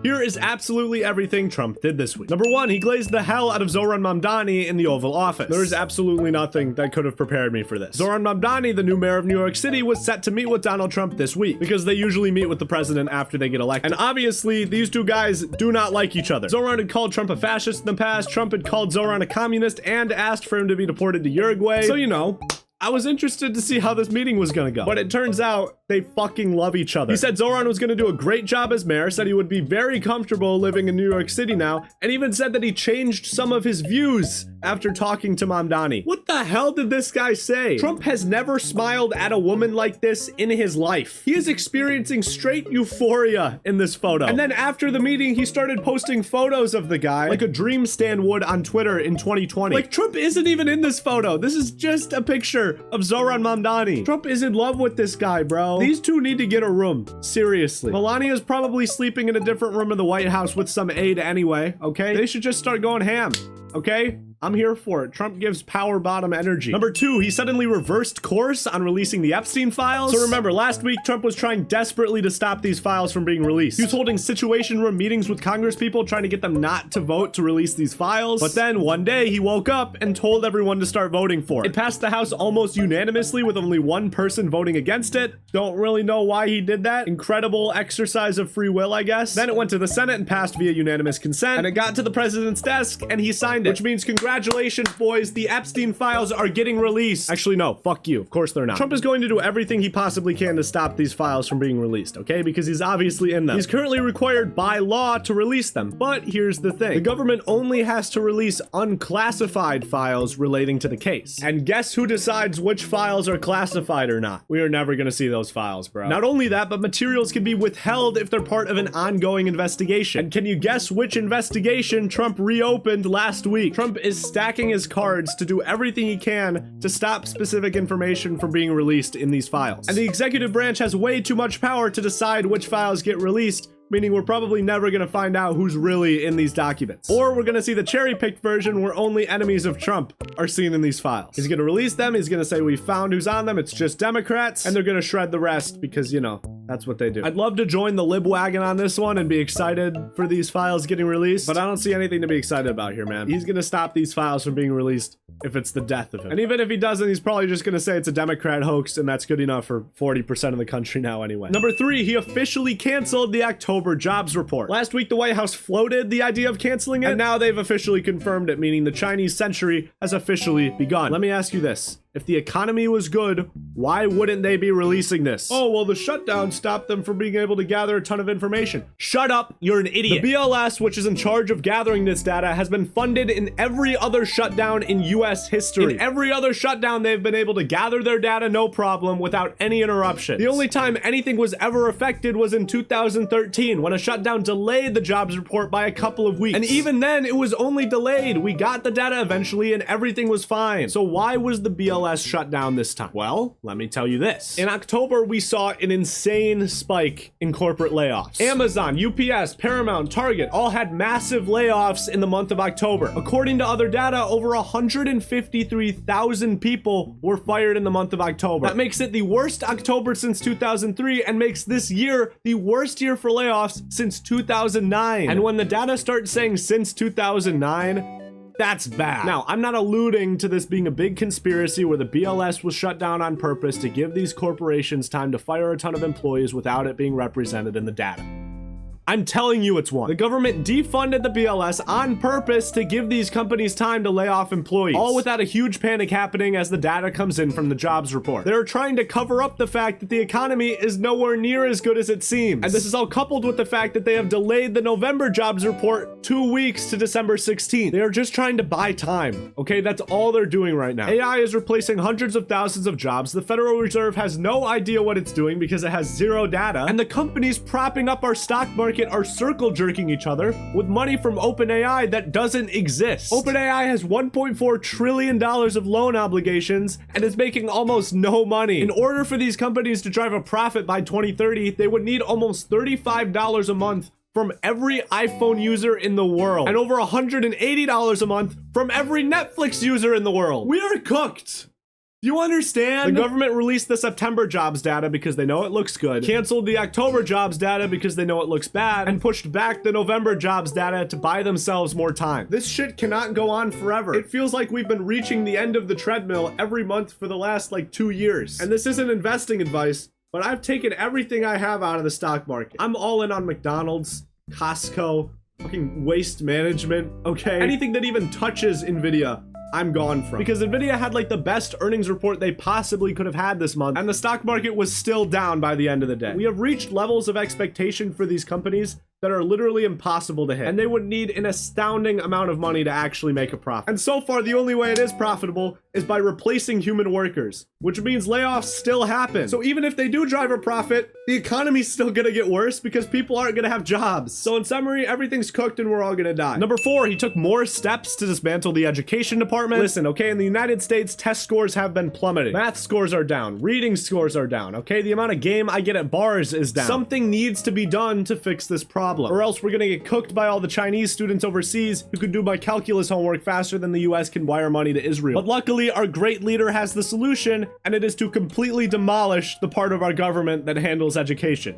Here is absolutely everything Trump did this week. Number 1, he glazed the hell out of Zoran Mamdani in the Oval Office. There is absolutely nothing that could have prepared me for this. Zoran Mamdani, the new mayor of New York City, was set to meet with Donald Trump this week because they usually meet with the president after they get elected. And obviously, these two guys do not like each other. Zoran had called Trump a fascist in the past. Trump had called Zoran a communist and asked for him to be deported to Uruguay. So, you know, I was interested to see how this meeting was gonna go. But it turns out they fucking love each other. He said Zoran was gonna do a great job as mayor, said he would be very comfortable living in New York City now, and even said that he changed some of his views after talking to Mamdani. What the hell did this guy say? Trump has never smiled at a woman like this in his life. He is experiencing straight euphoria in this photo. And then after the meeting, he started posting photos of the guy like a dream stand would on Twitter in 2020. Like, Trump isn't even in this photo. This is just a picture of Zoran Mamdani. Trump is in love with this guy, bro. These two need to get a room. Seriously. Melania is probably sleeping in a different room in the White House with some aide anyway, okay? They should just start going ham, okay? I'm here for it. Trump gives power bottom energy. Number 2, he suddenly reversed course on releasing the Epstein files. So remember, last week, Trump was trying desperately to stop these files from being released. He was holding situation room meetings with Congress people, trying to get them not to vote to release these files. But then one day he woke up and told everyone to start voting for it. It passed the House almost unanimously with only one person voting against it. Don't really know why he did that. Incredible exercise of free will, I guess. Then it went to the Senate and passed via unanimous consent. And it got to the president's desk and he signed it, which means congratulations, boys. The Epstein files are getting released. Actually, no, fuck you. Of course they're not. Trump is going to do everything he possibly can to stop these files from being released, okay? Because he's obviously in them. He's currently required by law to release them. But here's the thing. The government only has to release unclassified files relating to the case. And guess who decides which files are classified or not? We are never gonna see those files, bro. Not only that, but materials can be withheld if they're part of an ongoing investigation. And can you guess which investigation Trump reopened last week? Trump is stacking his cards to do everything he can to stop specific information from being released in these files. And the executive branch has way too much power to decide which files get released, meaning we're probably never gonna find out who's really in these documents. Or we're gonna see the cherry-picked version where only enemies of Trump are seen in these files. He's gonna release them, he's gonna say we found who's on them, it's just Democrats, and they're gonna shred the rest because, you know, that's what they do. I'd love to join the lib wagon on this one and be excited for these files getting released, but I don't see anything to be excited about here, man. He's gonna stop these files from being released if it's the death of him. And even if he doesn't, he's probably just gonna say it's a Democrat hoax, and that's good enough for 40% of the country now anyway. Number 3, he officially canceled the October jobs report. Last week, the White House floated the idea of canceling it, and now they've officially confirmed it, meaning the Chinese century has officially begun. Let me ask you this. If the economy was good, why wouldn't they be releasing this? Oh, well, the shutdown stopped them from being able to gather a ton of information. Shut up, you're an idiot. The BLS, which is in charge of gathering this data, has been funded in every other shutdown in US history. In every other shutdown, they've been able to gather their data no problem without any interruption. The only time anything was ever affected was in 2013, when a shutdown delayed the jobs report by a couple of weeks. And even then, it was only delayed. We got the data eventually and everything was fine. So why was the BLS shut down this time? Well, let me tell you this. In October, we saw an insane spike in corporate layoffs. Amazon, UPS, Paramount, Target all had massive layoffs in the month of October. According to other data, over 153,000 people were fired in the month of October. That makes it the worst October since 2003 and makes this year the worst year for layoffs since 2009. And when the data starts saying since 2009, that's bad. Now, I'm not alluding to this being a big conspiracy where the BLS was shut down on purpose to give these corporations time to fire a ton of employees without it being represented in the data. I'm telling you it's one. The government defunded the BLS on purpose to give these companies time to lay off employees, all without a huge panic happening as the data comes in from the jobs report. They're trying to cover up the fact that the economy is nowhere near as good as it seems. And this is all coupled with the fact that they have delayed the November jobs report 2 weeks to December 16th. They are just trying to buy time, okay? That's all they're doing right now. AI is replacing hundreds of thousands of jobs. The Federal Reserve has no idea what it's doing because it has zero data. And the companies propping up our stock market are circle jerking each other with money from OpenAI that doesn't exist. OpenAI has $1.4 trillion of loan obligations and is making almost no money. In order for these companies to drive a profit by 2030, they would need almost $35 a month from every iPhone user in the world and over $180 a month from every Netflix user in the world. We are cooked. Do you understand? The government released the September jobs data because they know it looks good, canceled the October jobs data because they know it looks bad, and pushed back the November jobs data to buy themselves more time. This shit cannot go on forever. It feels like we've been reaching the end of the treadmill every month for the last like 2 years. And this isn't investing advice, but I've taken everything I have out of the stock market. I'm all in on McDonald's, Costco, fucking Waste Management, okay? Anything that even touches Nvidia, I'm gone from. Because Nvidia had like the best earnings report they possibly could have had this month, and the stock market was still down by the end of the day. We have reached levels of expectation for these companies that are literally impossible to hit, and they would need an astounding amount of money to actually make a profit. And so far, the only way it is profitable is by replacing human workers, which means layoffs still happen. So even if they do drive a profit, the economy's still gonna get worse because people aren't gonna have jobs. So in summary, everything's cooked and we're all gonna die. Number 4, he took more steps to dismantle the education department. Listen, okay, in the United States, test scores have been plummeting. Math scores are down. Reading scores are down, okay? The amount of game I get at bars is down. Something needs to be done to fix this problem, or else we're gonna get cooked by all the Chinese students overseas who could do my calculus homework faster than the US can wire money to Israel. But luckily, our great leader has the solution, and it is to completely demolish the part of our government that handles education.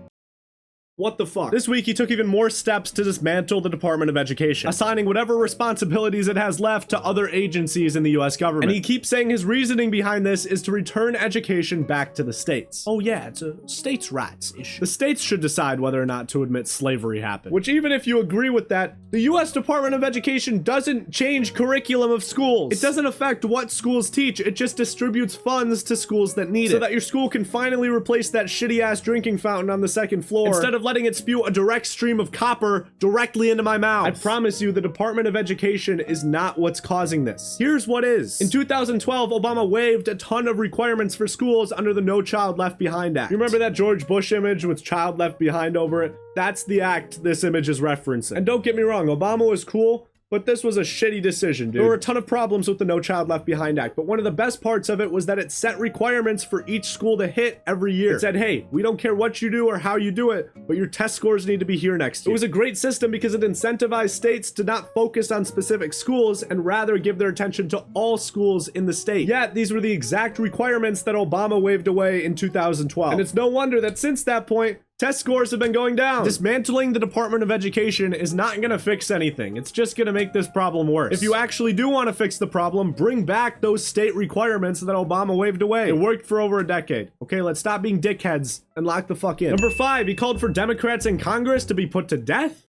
What the fuck? This week, he took even more steps to dismantle the Department of Education, assigning whatever responsibilities it has left to other agencies in the US government. And he keeps saying his reasoning behind this is to return education back to the states. Oh yeah, it's a states' rights issue. The states should decide whether or not to admit slavery happened. Which, even if you agree with that, the US Department of Education doesn't change curriculum of schools. It doesn't affect what schools teach, it just distributes funds to schools that need it. So that your school can finally replace that shitty-ass drinking fountain on the second floor, instead of letting it spew a direct stream of copper directly into my mouth. I promise you, the Department of Education is not what's causing this. Here's what is. In 2012, Obama waived a ton of requirements for schools under the No Child Left Behind Act. You remember that George Bush image with child left behind over it? That's the act this image is referencing. And don't get me wrong, Obama was cool, but this was a shitty decision, dude. There were a ton of problems with the No Child Left Behind Act, but one of the best parts of it was that it set requirements for each school to hit every year. It said, hey, we don't care what you do or how you do it, but your test scores need to be here next year. It was a great system because it incentivized states to not focus on specific schools and rather give their attention to all schools in the state. Yet, these were the exact requirements that Obama waved away in 2012. And it's no wonder that since that point, test scores have been going down. Dismantling the Department of Education is not gonna fix anything. It's just gonna make this problem worse. If you actually do want to fix the problem, bring back those state requirements that Obama waved away. It worked for over a decade. Okay, let's stop being dickheads and lock the fuck in. Number 5, he called for Democrats in Congress to be put to death?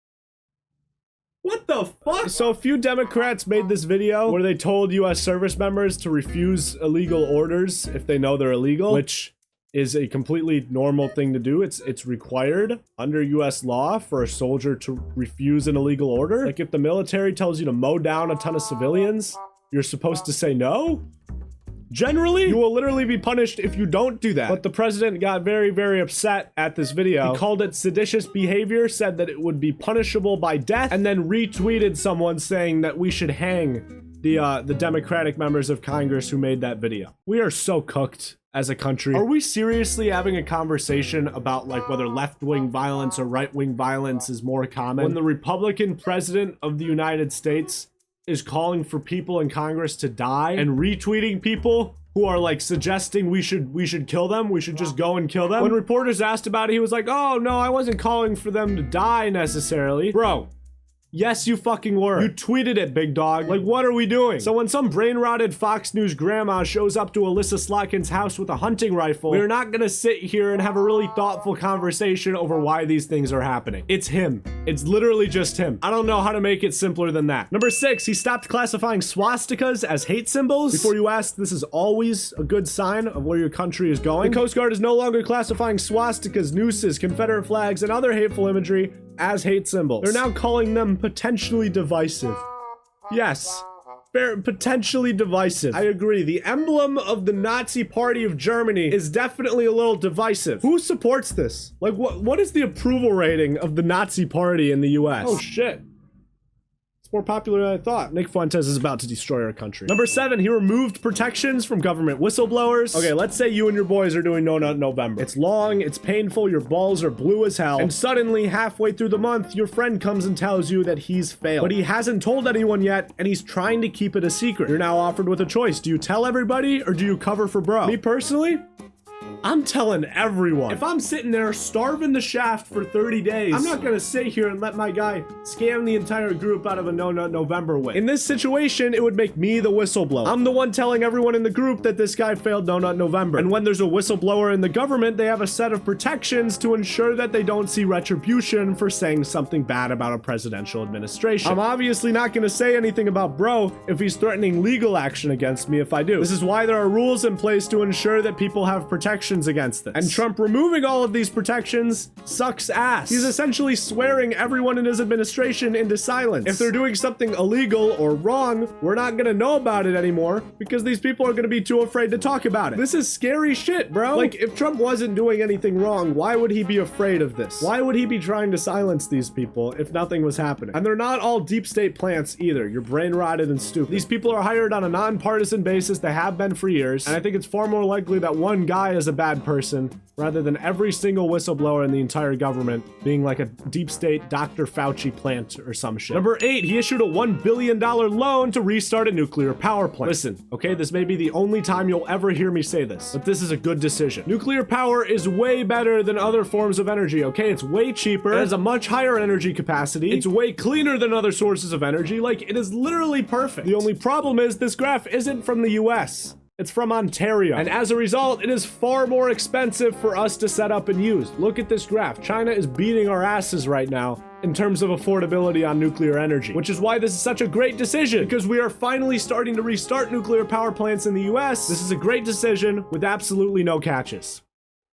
What the fuck? So a few Democrats made this video where they told US service members to refuse illegal orders if they know they're illegal, which is a completely normal thing to do. It's required under US law for a soldier to refuse an illegal order. Like if the military tells you to mow down a ton of civilians, you're supposed to say no? Generally, you will literally be punished if you don't do that. But the president got very, very upset at this video. He called it seditious behavior, said that it would be punishable by death, and then retweeted someone saying that we should hang the Democratic members of Congress who made that video. We are so cooked as a country. Are we seriously having a conversation about like whether left-wing violence or right-wing violence is more common when the Republican president of the United States is calling for people in Congress to die and retweeting people who are like suggesting we should kill them, we should just go and kill them? When reporters asked about it, he was like, oh no, I wasn't calling for them to die necessarily. Bro, yes, you fucking were. You tweeted it, big dog. Like, what are we doing? So when some brain-rotted Fox News grandma shows up to Alyssa Slotkin's house with a hunting rifle, we're not gonna sit here and have a really thoughtful conversation over why these things are happening. It's him. It's literally just him. I don't know how to make it simpler than that. Number 6, he stopped classifying swastikas as hate symbols. Before you ask, this is always a good sign of where your country is going. The Coast Guard is no longer classifying swastikas, nooses, Confederate flags, and other hateful imagery as hate symbols. They're now calling them potentially divisive. Yes, potentially divisive. I agree. The emblem of the Nazi Party of Germany is definitely a little divisive. Who supports this? Like, what is the approval rating of the Nazi Party in the US? Oh shit. It's more popular than I thought. Nick Fuentes is about to destroy our country. Number 7, he removed protections from government whistleblowers. Okay, let's say you and your boys are doing No Nut November. It's long, it's painful, your balls are blue as hell, and suddenly, halfway through the month, your friend comes and tells you that he's failed. But he hasn't told anyone yet, and he's trying to keep it a secret. You're now offered with a choice. Do you tell everybody, or do you cover for bro? Me personally, I'm telling everyone. If I'm sitting there starving the shaft for 30 days, I'm not gonna sit here and let my guy scam the entire group out of a No Nut November win. In this situation, it would make me the whistleblower. I'm the one telling everyone in the group that this guy failed No Nut November. And when there's a whistleblower in the government, they have a set of protections to ensure that they don't see retribution for saying something bad about a presidential administration. I'm obviously not gonna say anything about bro if he's threatening legal action against me if I do. This is why there are rules in place to ensure that people have protections against this. And Trump removing all of these protections sucks ass. He's essentially swearing everyone in his administration into silence. If they're doing something illegal or wrong, we're not gonna know about it anymore because these people are gonna be too afraid to talk about it. This is scary shit, bro. Like, if Trump wasn't doing anything wrong, why would he be afraid of this? Why would he be trying to silence these people if nothing was happening? And they're not all deep state plants either. You're brain rotted and stupid. These people are hired on a nonpartisan basis. They have been for years. And I think it's far more likely that one guy is a bad person rather than every single whistleblower in the entire government being like a deep state Dr. Fauci plant or some shit. Number 8, he issued a $1 billion loan to restart a nuclear power plant. Listen, okay, this may be the only time you'll ever hear me say this, but this is a good decision. Nuclear power is way better than other forms of energy, okay? It's way cheaper, it has a much higher energy capacity, it's way cleaner than other sources of energy, like, it is literally perfect. The only problem is this graph isn't from the US. It's from Ontario. And as a result, it is far more expensive for us to set up and use. Look at this graph. China is beating our asses right now in terms of affordability on nuclear energy, which is why this is such a great decision, because we are finally starting to restart nuclear power plants in the US. This is a great decision with absolutely no catches.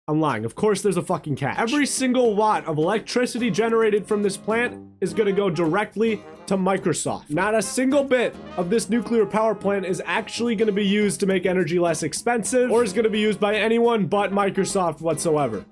I'm lying. Of course there's a fucking catch. Every single watt of electricity generated from this plant is gonna go directly to Microsoft. Not a single bit of this nuclear power plant is actually gonna be used to make energy less expensive or is gonna be used by anyone but Microsoft whatsoever.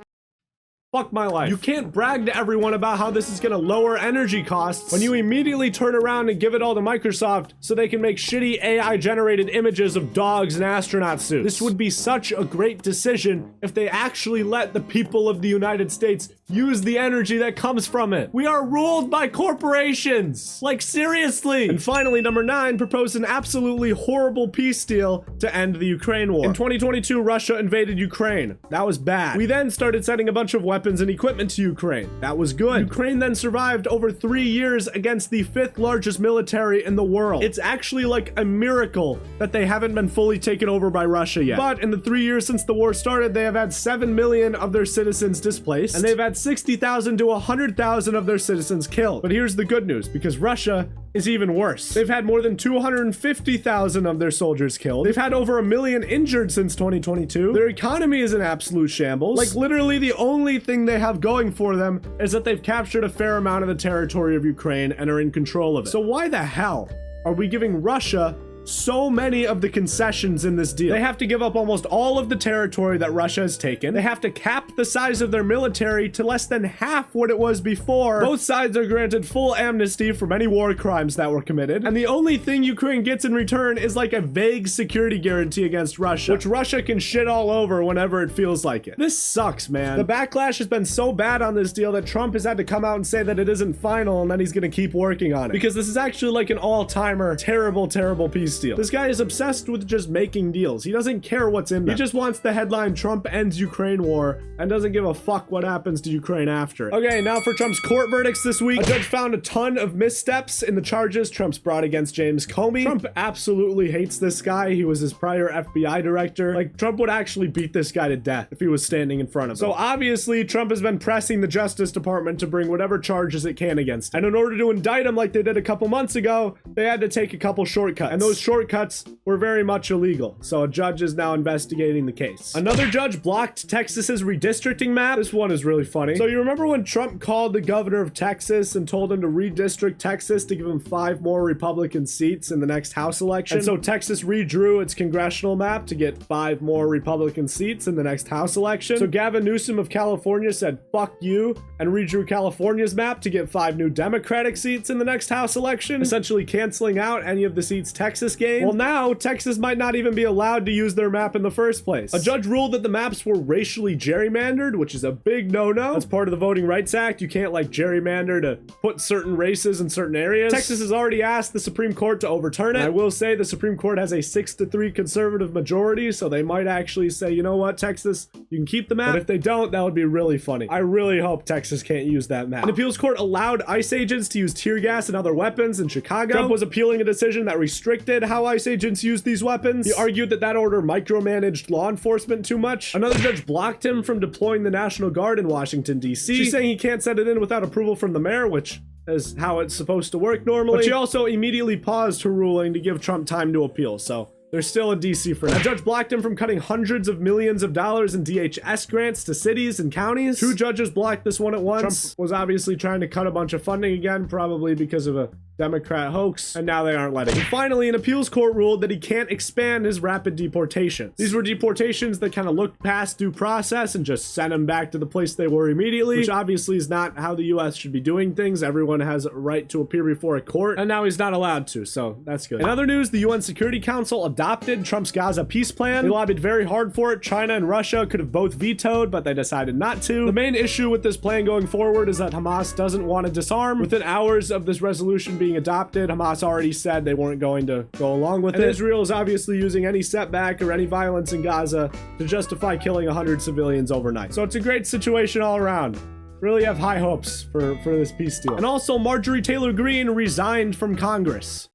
Fuck my life. You can't brag to everyone about how this is gonna lower energy costs when you immediately turn around and give it all to Microsoft so they can make shitty AI generated images of dogs and astronaut suits. This would be such a great decision if they actually let the people of the United States use the energy that comes from it. We are ruled by corporations. Like, seriously. And finally, number 9 proposed an absolutely horrible peace deal to end the Ukraine war. In 2022, Russia invaded Ukraine. That was bad. We then started sending a bunch of weapons and equipment to Ukraine. That was good. Ukraine then survived over 3 years against the 5th largest military in the world. It's actually like a miracle that they haven't been fully taken over by Russia yet. But in the 3 years since the war started, they have had 7 million of their citizens displaced, and they've had 60,000 to 100,000 of their citizens killed. But here's the good news, because Russia is even worse. They've had more than 250,000 of their soldiers killed. They've had over 1 million injured since 2022. Their economy is in absolute shambles. Like, literally the only thing they have going for them is that they've captured a fair amount of the territory of Ukraine and are in control of it. So why the hell are we giving Russia so many of the concessions in this deal? They have to give up almost all of the territory that Russia has taken. They have to cap the size of their military to less than half what it was before. Both sides are granted full amnesty for many war crimes that were committed. And the only thing Ukraine gets in return is like a vague security guarantee against Russia, which Russia can shit all over whenever it feels like it. This sucks, man. The backlash has been so bad on this deal that Trump has had to come out and say that it isn't final and then he's gonna keep working on it. Because this is actually like an all-timer, terrible, terrible piece deal. This guy is obsessed with just making deals. He doesn't care what's in them. He just wants the headline Trump ends Ukraine war and doesn't give a fuck what happens to Ukraine after it. Okay, now for Trump's court verdicts this week. A judge found a ton of missteps in the charges Trump's brought against James Comey. Trump absolutely hates this guy. He was his prior FBI director. Like, Trump would actually beat this guy to death if he was standing in front of him. So obviously, Trump has been pressing the Justice Department to bring whatever charges it can against him. And in order to indict him like they did a couple months ago, they had to take a couple shortcuts. And those shortcuts were very much illegal, so a judge is now investigating the case. Another judge blocked Texas's redistricting map. This one is really funny. So you remember when Trump called the governor of Texas and told him to redistrict Texas to give him 5 more Republican seats in the next House election? And so Texas redrew its congressional map to get 5 more Republican seats in the next House election. So Gavin Newsom of California said, fuck you, and redrew California's map to get 5 new Democratic seats in the next House election, essentially canceling out any of the seats Texas gained. Well, now Texas might not even be allowed to use their map in the first place. A judge ruled that the maps were racially gerrymandered, which is a big no-no. That's part of the Voting Rights Act. You can't like gerrymander to put certain races in certain areas. Texas has already asked the Supreme Court to overturn it. And I will say the Supreme Court has a 6-3 conservative majority, so they might actually say, you know what, Texas, you can keep the map. But if they don't, that would be really funny. I really hope Texas can't use that map. An appeals court allowed ICE agents to use tear gas and other weapons in Chicago. Trump was appealing a decision that restricted how ICE agents use these weapons. He argued that that order micromanaged law enforcement too much. Another judge blocked him from deploying the National Guard in Washington, D.C. She's saying he can't set it in without approval from the mayor, which is how it's supposed to work normally. But she also immediately paused her ruling to give Trump time to appeal, so they're still in DC for now. A judge blocked him from cutting hundreds of millions of dollars in DHS grants to cities and counties. 2 judges blocked this one at once. Trump was obviously trying to cut a bunch of funding again, probably because of a Democrat hoax, and now they aren't letting him. Finally, an appeals court ruled that he can't expand his rapid deportations. These were deportations that kind of looked past due process and just sent him back to the place they were immediately, which obviously is not how the US should be doing things. Everyone has a right to appear before a court, and now he's not allowed to, so that's good. In other news, the UN Security Council adopted Trump's Gaza peace plan. They lobbied very hard for it. China and Russia could have both vetoed, but they decided not to. The main issue with this plan going forward is that Hamas doesn't want to disarm. Within hours of this resolution being adopted, Hamas already said they weren't going to go along with it. Israel is obviously using any setback or any violence in Gaza to justify killing 100 civilians overnight. So it's a great situation all around. Really have high hopes for this peace deal. And also, Marjorie Taylor Greene resigned from Congress.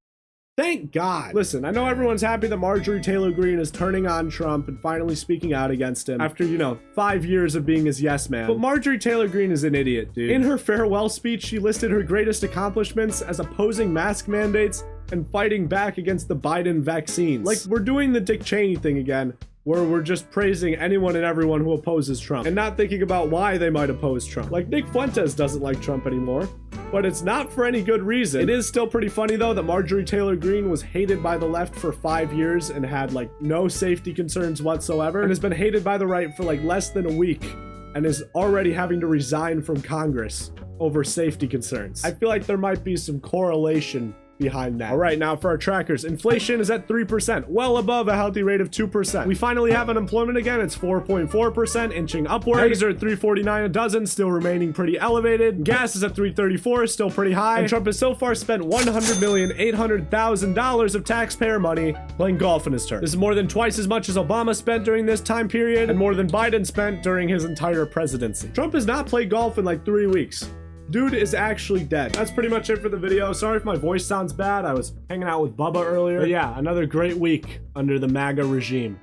Thank God. Listen, I know everyone's happy that Marjorie Taylor Greene is turning on Trump and finally speaking out against him after, 5 years of being his yes man. But Marjorie Taylor Greene is an idiot, dude. In her farewell speech, she listed her greatest accomplishments as opposing mask mandates and fighting back against the Biden vaccines. Like, we're doing the Dick Cheney thing again, where we're just praising anyone and everyone who opposes Trump and not thinking about why they might oppose Trump. Like, Nick Fuentes doesn't like Trump anymore, but it's not for any good reason. It is still pretty funny though that Marjorie Taylor Greene was hated by the left for 5 years and had like no safety concerns whatsoever, and has been hated by the right for like less than a week and is already having to resign from Congress over safety concerns. I feel like there might be some correlation behind that. All right, now for our trackers. Inflation is at 3%, well above a healthy rate of 2%. We finally have unemployment again. It's 4.4%, inching upward. Eggs are at $3.49 a dozen, still remaining pretty elevated. Gas is at $3.34, still pretty high. And Trump has so far spent $100,800,000 of taxpayer money playing golf in his term. This is more than twice as much as Obama spent during this time period, and more than Biden spent during his entire presidency. Trump has not played golf in like 3 weeks. Dude is actually dead. That's pretty much it for the video. Sorry if my voice sounds bad. I was hanging out with Bubba earlier. But yeah, another great week under the MAGA regime.